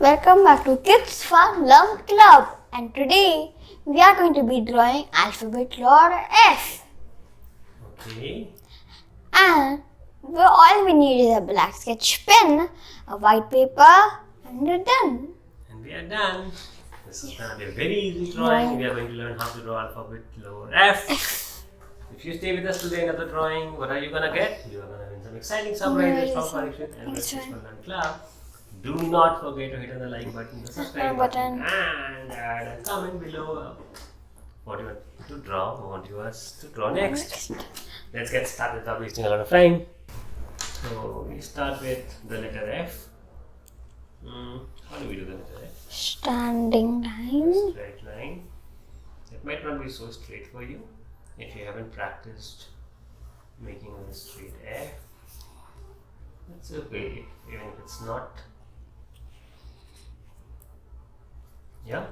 welcome back to Kids Fun Learn Club, and today we are going to be drawing alphabet letter F. Okay. And all we need is a black sketch pen, a white paper, and we're done. And we are done. This is going to be a very easy drawing. We are going to learn how to draw alphabet letter F. If you stay with us today in another drawing, what are you going to get? You are going to win some exciting surprises from Parikshit and the Kids Fun Learn Club. Do not forget to hit on the like button, the subscribe button, and add a comment below what you want to draw, what you want us to draw next. Let's get started without wasting a lot of time. So we start with the letter F. How do we do the letter F? Standing line. Straight line. It might not be so straight for you if you haven't practiced making a straight F. That's okay, even if it's not. Yeah.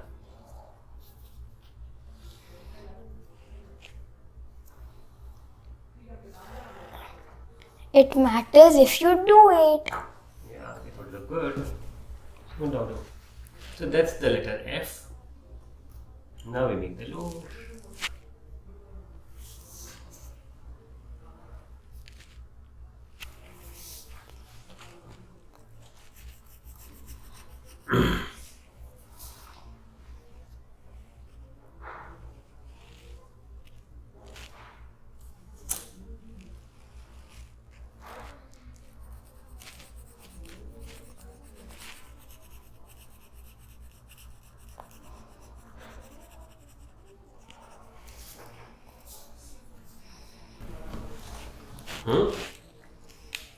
It matters if you do it. Yeah, it would look good. No doubt. So that's the letter F. Now we make the logo.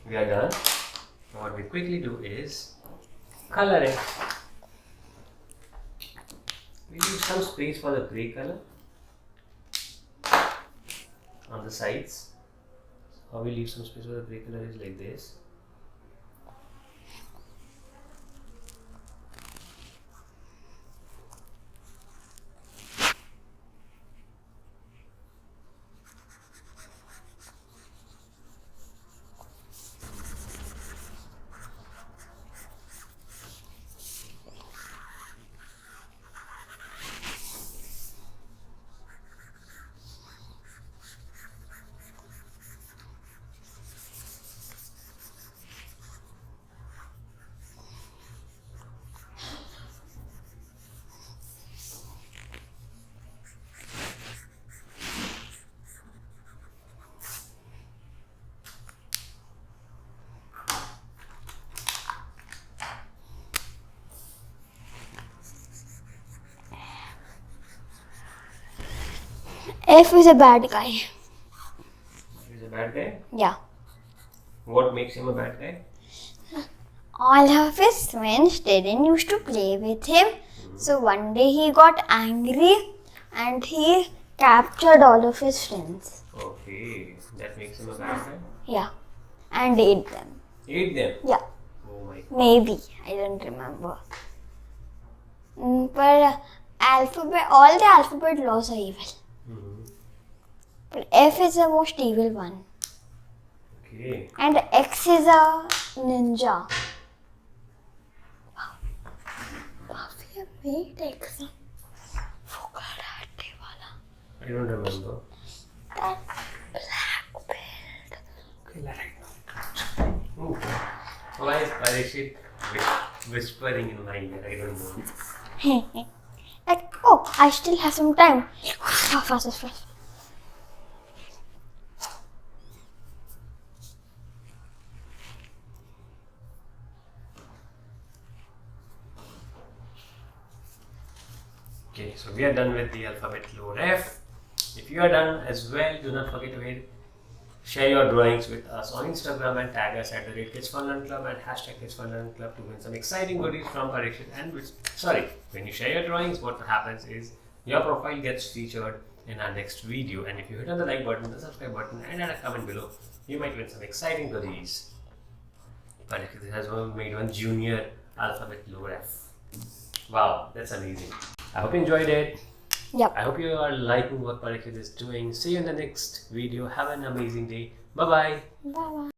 We are done. So what we quickly do is color it. We leave some space for the grey color on the sides. How we leave some space for the grey color is like this. F is a bad guy. He's a bad guy? Yeah. What makes him a bad guy? All of his friends didn't used to play with him. So one day he got angry and he captured all of his friends. Okay, that makes him a bad guy? Yeah. And ate them. Ate them? Yeah. Oh my God. Maybe. I don't remember. But all the alphabet laws are evil. But F is the most evil one. Okay. And X is a ninja. Wow, we have made X. I don't remember. That black belt. Okay, let it go. Why is Parikshit whispering in my ear? I don't know. Like, oh, I still have some time. Fast. Okay, so we are done with the alphabet letter F. If you are done as well, do not forget to share your drawings with us on Instagram and tag us at @Kids Fun Learn Club and #Kids Fun Learn Club to win some exciting goodies from Parikshit. And when you share your drawings, what happens is your profile gets featured in our next video. And if you hit on the like button, the subscribe button, and add a comment below, you might win some exciting goodies. Parikshit has made one junior alphabet letter F. Wow, that's amazing. I hope you enjoyed it. Yep. I hope you are liking what Parikshit is doing. See you in the next video. Have an amazing day. Bye-bye. Bye-bye.